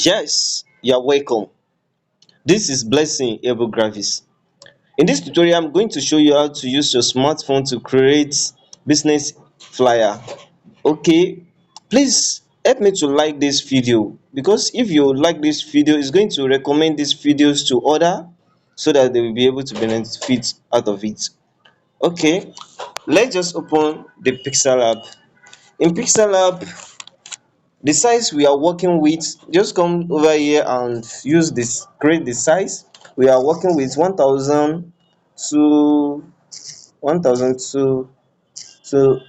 Yes, you're welcome. This is Blessing Able Graphics. In this tutorial, I'm going to show you how to use your smartphone to create business flyer. Okay, please help me to like this video, because if you like this video, it's going to recommend these videos to other, so that they will be able to benefit out of it. Okay, let's just open the Pixel app. In Pixel app, the size we are working with, just come over here and use this, create the size. We are working with 1000 to 1000 to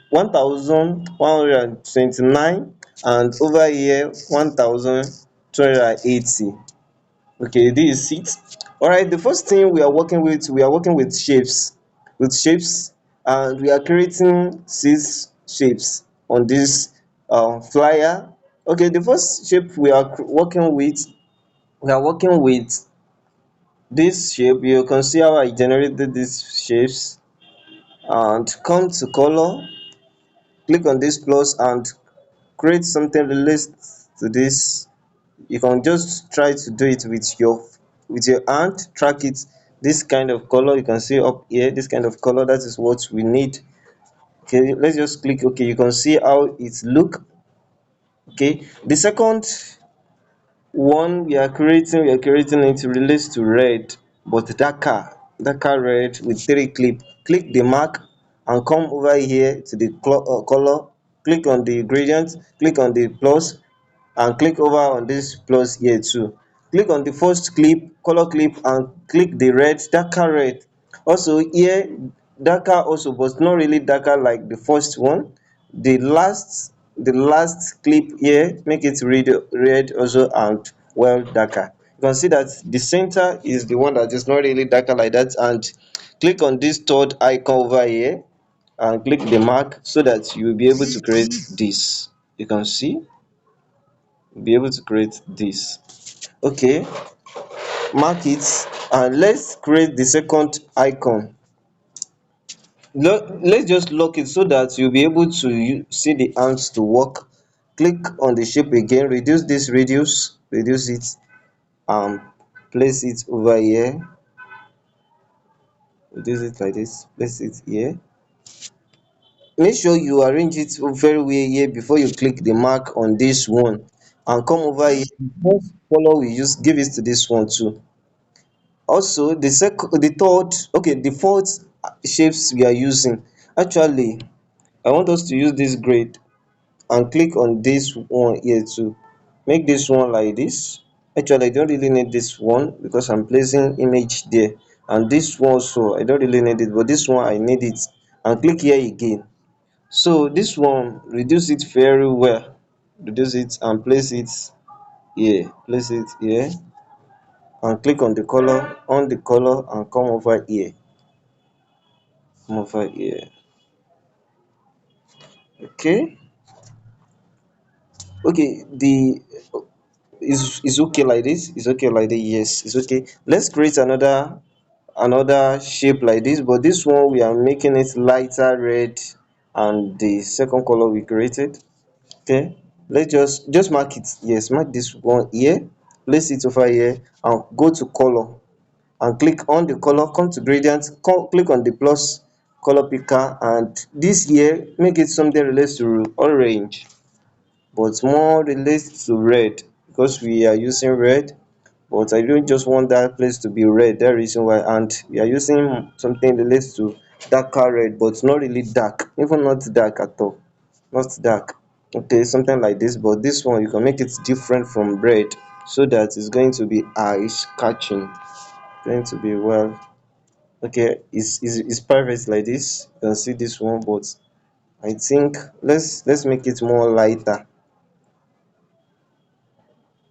1129, and over here 1280. Okay, this is it. All right, the first thing we are working with, we are working with shapes, and we are creating 6 shapes on this flyer. Okay, the first shape we are working with, we are working with this shape. You can see how I generated these shapes, and come to color, click on this plus and create something related to this. You can just try to do it with your hand, track it. This kind of color you can see up here, this kind of color, that is what we need. Okay, let's just click okay. You can see how it look. Okay, the second one we are creating it relates to red, but darker red with 3 clip. Click the mark and come over here to the color, click on the gradient, click on the plus, and click over on this plus here too. Click on the first clip, color clip, and click the red, darker red. Also here, darker also, but not really darker like the first one. The last clip here, make it red also, and well darker. You can see that the center is the one that is not really darker like that. And click on this third icon over here and click the mark, so that you will be able to create this. You can see, be able to create this. Okay, mark it, and let's create the second icon. Let's just lock it so that you'll be able to see the ants to work. Click on the shape again, reduce this radius, reduce it, and place it over here. Reduce it like this, place it here. Make sure you arrange it very well here before you click the mark on this one, and come over here. The first color we use, give it to this one too. Also the third, okay, the fourth shapes we are using, actually I want us to use this grade, and click on this one here to make this one like this. Actually I don't really need this one because I'm placing image there, and this one also I don't really need it, but this one I need it. And click here again. So this one, reduce it very well, reduce it and place it here, place it here, and click on the color and come over here, come over here. Okay, okay, the is okay like this, is okay like this, yes, it's okay. Let's create another shape like this, but this one we are making it lighter red, and the second color we created. Okay, let's just mark it, yes, mark this one here, place it over here, and go to color and click on the color, come to gradient, click on the plus color picker, and this here make it something relates to orange, but more relates to red, because we are using red. But I don't just want that place to be red, that reason why. And we are using something relates to darker red, but not really dark, even not dark at all, not dark. Okay, something like this, but this one you can make it different from red, so that it's going to be eyes catching, going to be well. Okay, it's perfect like this. You can see this one, but I think let's make it more lighter.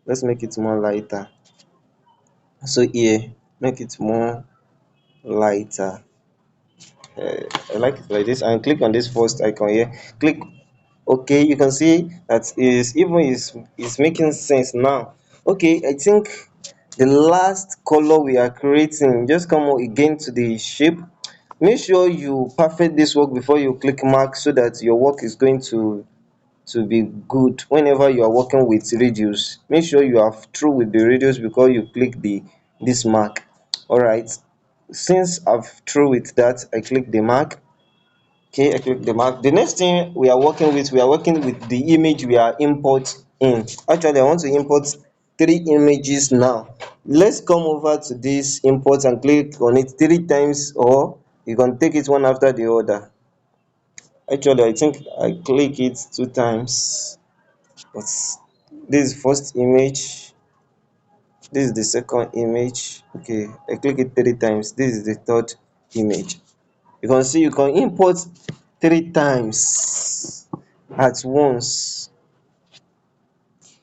Let's make it more lighter. So here, make it more lighter. I like it like this, and click on this first icon here. Click okay. You can see that is making sense now. Okay, I think the last color we are creating, just come again to the shape. Make sure you perfect this work before you click mark, so that your work is going to to be good whenever you are working with radius. Make sure you are through with the radius before you click the this mark. All right, since I've through with that, I click the mark. Okay, I click the mark. The next thing we are working with the image we are import in. Actually, I want to import three images now. Let's come over to this import and click on it three times, or you can take it one after the other. Actually, I think I click it two times, but this is first image, this is the second image. Okay, I click it three times, this is the third image. You can see you can import three times at once.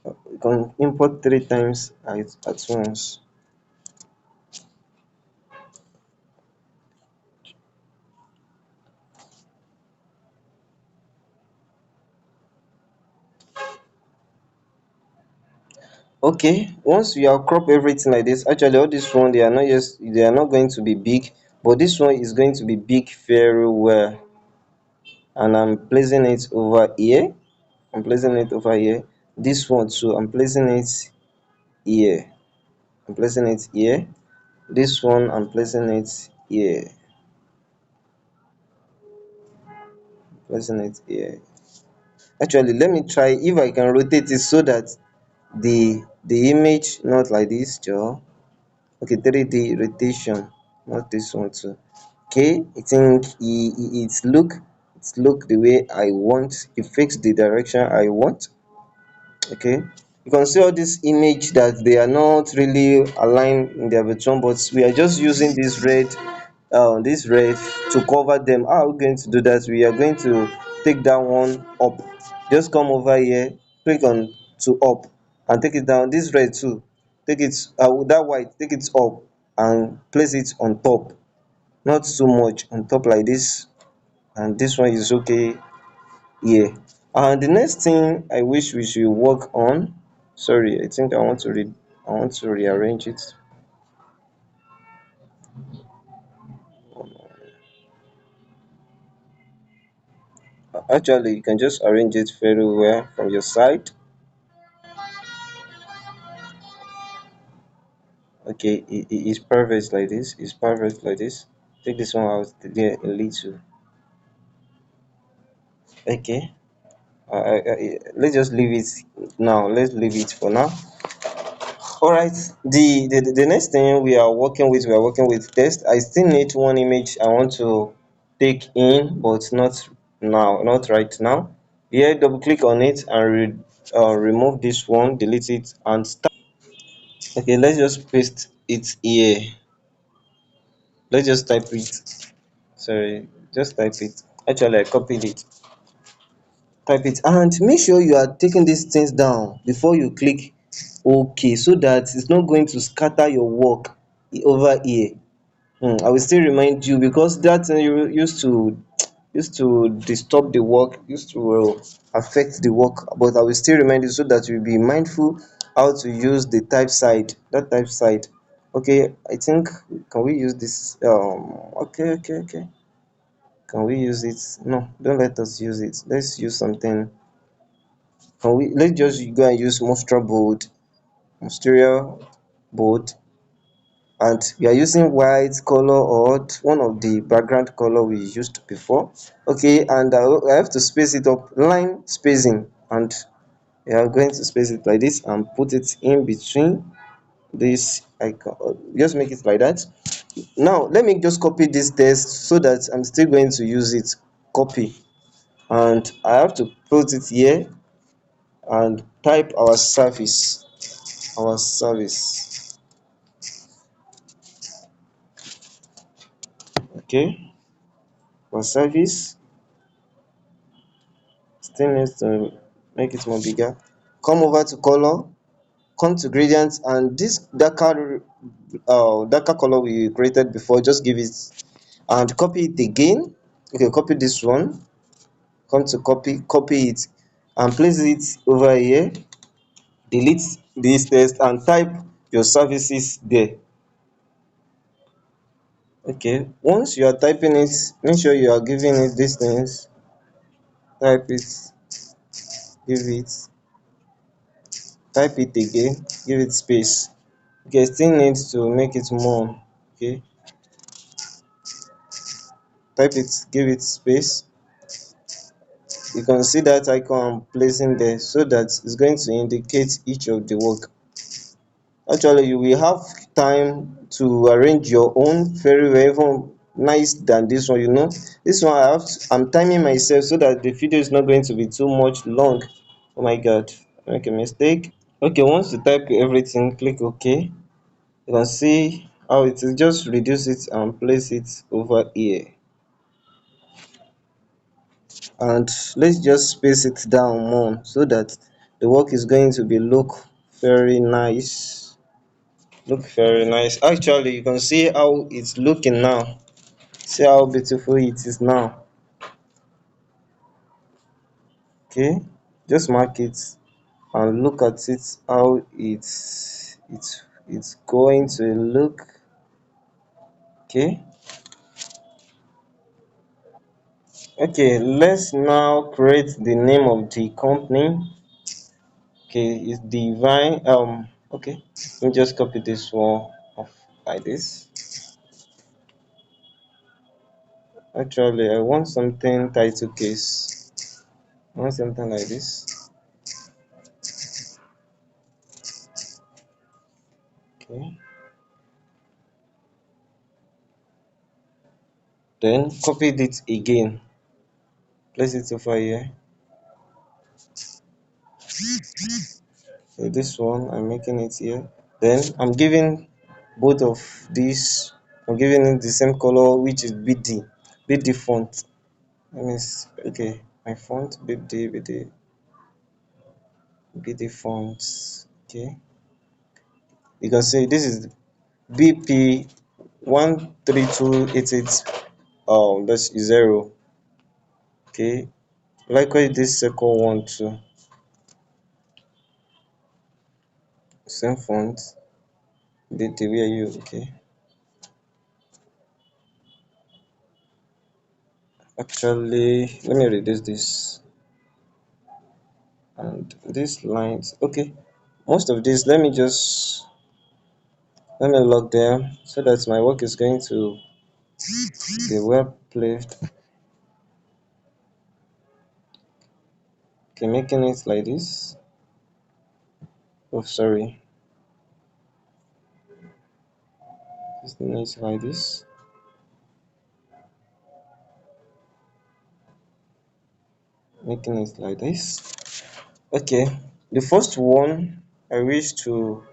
You can import three times at once. Okay, once you have crop everything like this, actually all this one, they are not going to be big, but this one is going to be big very well. And I'm placing it over here. I'm placing it over here. This one too, I'm placing it here. I'm placing it here. This one, I'm placing it here. Placing it here. Actually, let me try if I can rotate it so that the image not like this, Joe. Okay, 3D rotation, not this one too. Okay, I think it's look the way I want. It fix the direction I want. Okay, you can see all this image that they are not really aligned in their between, but we are just using this red to cover them. How are we going to do that? We are going to take that one up. Just come over here, click on to up, and take it down. This red too, take it that white, take it up and place it on top, not so much on top like this. And this one is okay here. And the next thing I wish we should work on, sorry, I think I want to rearrange it. Actually, you can just arrange it very well from your side. Okay, it's perfect like this. It's perfect like this. Take this one out there a little. Okay. Let's just leave it now. Let's leave it for now. All right. The next thing we are working with test. I still need one image I want to take in, but not now, not right now. Here, double click on it and remove this one, delete it, and start. Okay, let's just paste it here. Let's just type it. Sorry, just type it. Actually, I copied it. Type it and make sure you are taking these things down before you click OK, so that it's not going to scatter your work over here. I will still remind you because that thing you used to disturb the work, used to affect the work, but I will still remind you so that you'll be mindful how to use the type side, that type side. Okay, I think, can we use this? Okay. Can we use it? No, don't let us use it. Let's use something. Let's just go and use Monstera board, and we are using white color or one of the background color we used before. Okay, and I have to space it up, line spacing, and we are going to space it like this and put it in between this icon. Just make it like that. Now let me just copy this text so that I'm still going to use it. Copy, and I have to put it here and type our service. Okay, our service still needs to make it more bigger. Come over to color, come to gradients, and this darker color we created before, just give it and copy it again. Okay, copy this one, come to copy it and place it over here. Delete this text and type your services there. Okay, once you are typing it, make sure you are giving it these things. Type it. give it, type it again, give it space. Okay, still need to make it more. Okay, type it, give it space. You can see that icon I'm placing there, so that it's going to indicate each of the work. Actually, you will have time to arrange your own very well, even nice than this one. This one I'm timing myself so that the video is not going to be too much long. Oh my god, I make a mistake. Okay, once you type everything, click OK. You can see how it is. Just reduce it and place it over here, and let's just space it down more so that the work is going to be very nice look very nice. Actually, you can see how it's looking now. See how beautiful it is now. Okay, just mark it and look at it, how it's going to look. Okay, okay, let's now create the name of the company. Okay, it's divine. Okay, let me just copy this one off like this. Actually, I want something title case. I want something like this. Okay, then copy it again, place it over here. So this one I'm making it here. Then I'm giving both of these, I'm giving it the same color, which is BD font. Let me okay, my font BD fonts. Okay, you can see this is BP 13288 that's 0. Okay, likewise this second one too, same font. BD, where are you? Okay, actually let me reduce this and these lines. Okay, most of this let me lock them so that my work is going to be well placed. Okay, making it like this. Oh, sorry, this is like this, making it like this. Okay, the first one I wish to.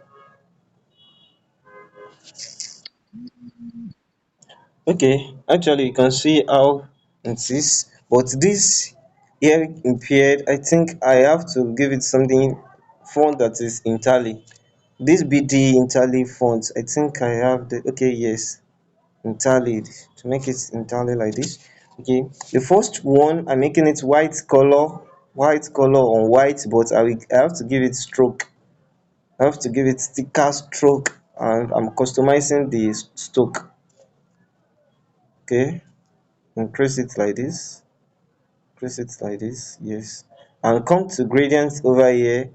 Okay, actually you can see how it is, but this here impaired, I think I have to give it something font that is entirely. This BD entirely font, I think I have the, okay, yes, entirely, to make it entirely like this. Okay, the first one I'm making it white color on white, but I have to give it stroke. I have to give it sticker stroke, and I'm customizing the stroke. Okay, increase it like this, increase it like this, yes, and come to gradients over here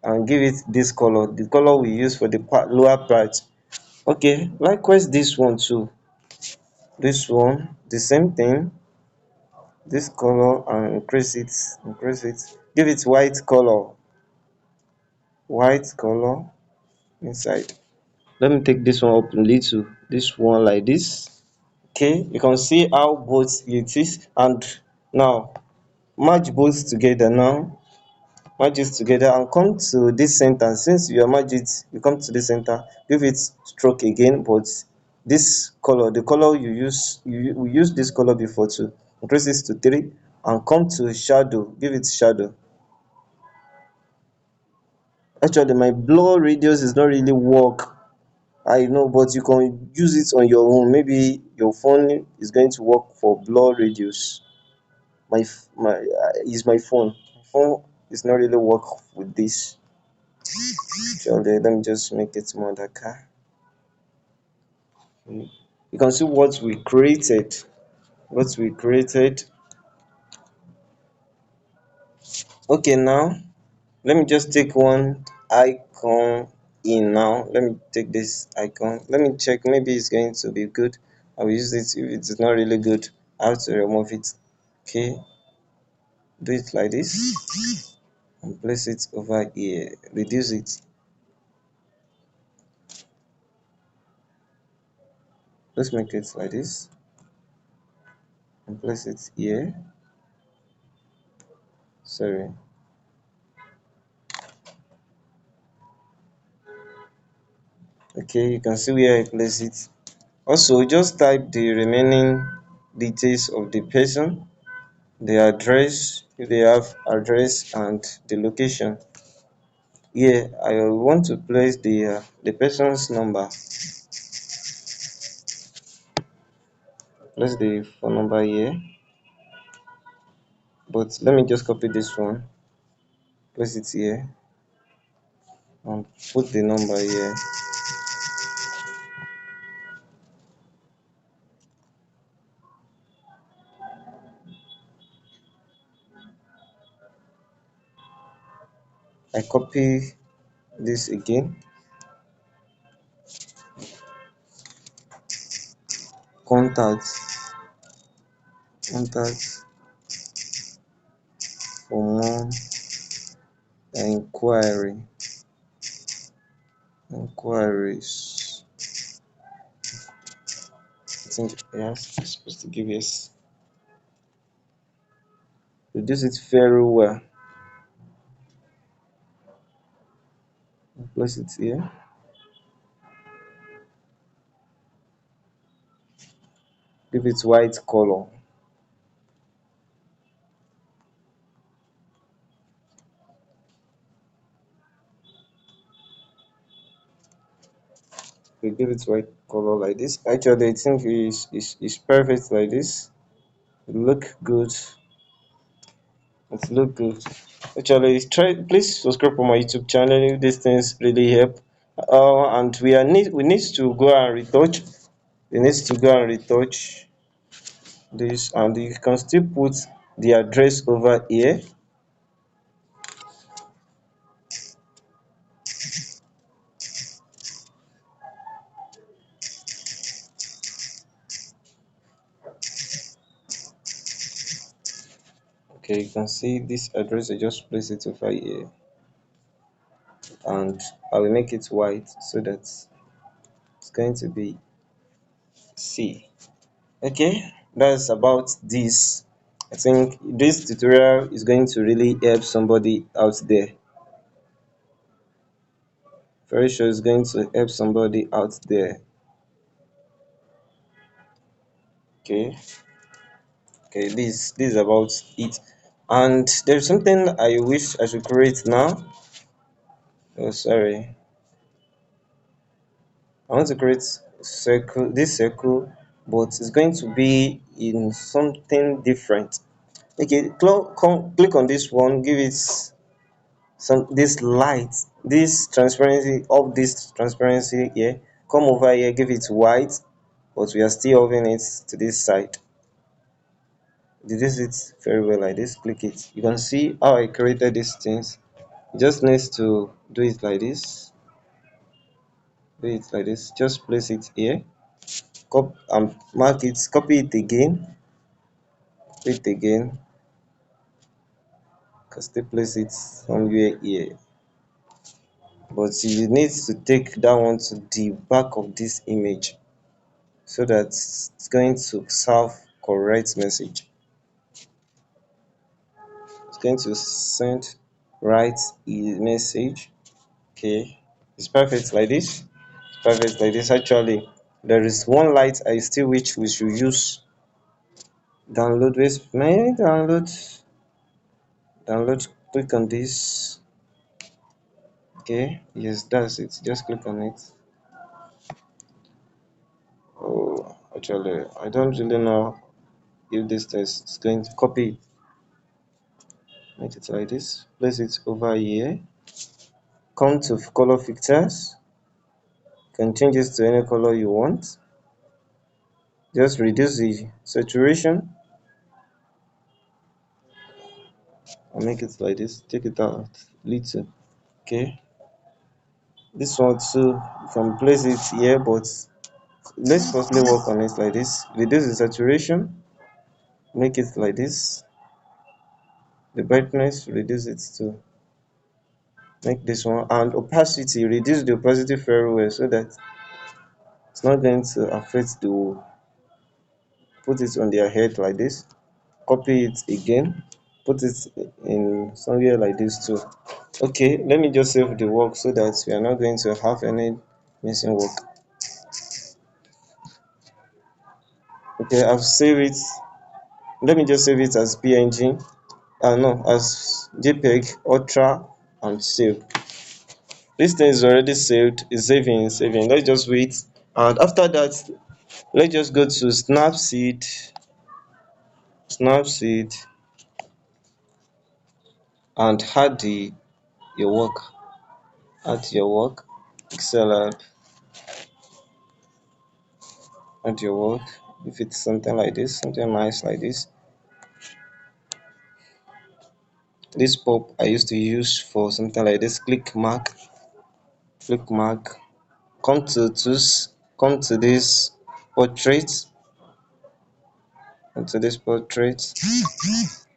and give it this color, the color we use for the lower part. Okay, likewise this one too, this one the same thing, this color, and increase it, give it white color inside. Let me take this one up a little, this one like this. Okay, you can see how both it is, and now merge both together. Now merge it together and come to this center. Since you are merge it, you come to this center, give it stroke again, but this color, the color you use, we use this color before too. Increase it to 3 and come to shadow, give it shadow. Actually my blur radius is not really work, I know, but you can use it on your own. Maybe your phone is going to work for blur radius. My is my phone. My phone is not really work with this. Actually, let me just make it more darker. You can see what we created. What we created. Okay, now let me just take one icon in. Now let me take this icon, let me check, maybe it's going to be good. I will use it. If it's not really good, I have to remove it. Okay, do it like this and place it over here, reduce it. Let's make it like this and place it here. Sorry. Okay, you can see where I place it. Also, just type the remaining details of the person, the address, if they have address, and the location. Here I want to place the person's number. Place the phone number here, but let me just copy this one, place it here, and put the number here. I copy this again. Contact, contact for more inquiry, inquiries. I think yes, I'm supposed to give yes. Reduce it very well. Place it here. Give it white color. We give it white color like this. Actually, I think is perfect like this. It look good. It look good. Actually, try, please subscribe for my YouTube channel if these things really help. And we need to go and retouch. We need to go and retouch this, and you can still put the address over here. Okay, you can see this address. I just place it over here, and I will make it white so that it's going to be C. Okay, that's about this. I think this tutorial is going to really help somebody out there. Very sure it's going to help somebody out there. Okay, okay, this is about it. And there's something I wish I should create now. Oh, sorry. I want to create circle, this circle, but it's going to be in something different. Okay, click on this one, give it some this light, this transparency, of this transparency here. Come over here, give it white, but we are still having it to this side. Reduce it very well like this. Click it. You can see how I created these things. You just need to do it like this. Do it like this. Just place it here. Copy and mark it. Copy it again. Copy it again. Can still place it somewhere here. But you need to take that one to the back of this image, so that it's going to serve correct message. It's going to send right message. Okay, it's perfect like this. It's perfect like this. Actually, there is one light I still wish we should use. Download this. May I download, click on this. Okay, yes, that's it. Just click on it. Oh, actually, I don't really know if this test is going to copy. Make it like this. Place it over here. Come to color filters. You can change it to any color you want. Just reduce the saturation I'll make it like this, take it out little. Okay, this one too, you can place it here, but let's firstly work on it like this. Reduce the saturation, make it like this. The brightness, reduce it to make this one, and opacity, reduce the opacity very well so that it's not going to affect the. Put it on their head like this, copy it again, put it in somewhere like this too. Okay, let me just save the work so that we are not going to have any missing work. Okay, I've saved it. Let me just save it as png, no, as jpeg ultra, and save. This thing is already saved, it's saving. Let's just wait, and after that, let's just go to snapseed, and add the your work. Add your work. Excel app, add your work. If it's something like this, something nice like this. This pop I used to use for something like this. Click mark. Come to tools. Come to this portrait. Into this portrait.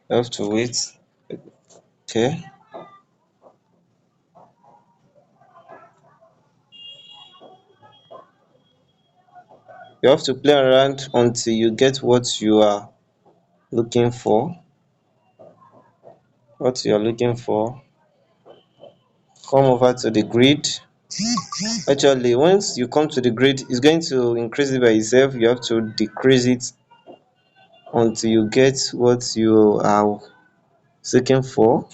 You have to wait. Okay. You have to play around until you get what you are looking for. What you are looking for. Come over to the grid. Actually, once you come to the grid, it's going to increase it by itself. You have to decrease it until you get what you are seeking for.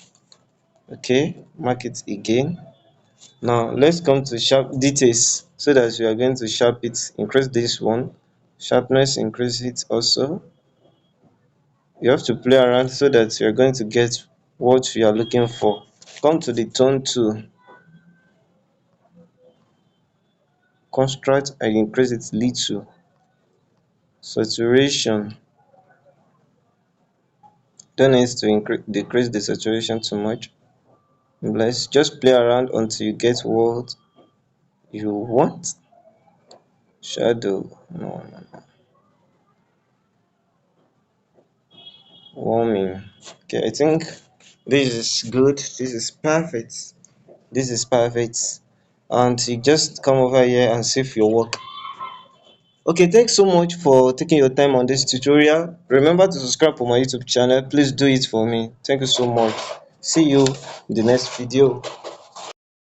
Okay, mark it again. Now let's come to sharp details, so that we are going to sharp it. Increase this one, sharpness, increase it also. You have to play around so that you are going to get what you are looking for. Come to the tone tool, construct, and increase it little. Saturation, don't need to decrease the saturation too much. Let's just play around until you get what you want. Shadow, no. Warming. Okay, I think this is good. This is perfect. This is perfect. And you just come over here and save your work. Okay, thanks so much for taking your time on this tutorial. Remember to subscribe for my YouTube channel. Please do it for me. Thank you so much. See you in the next video.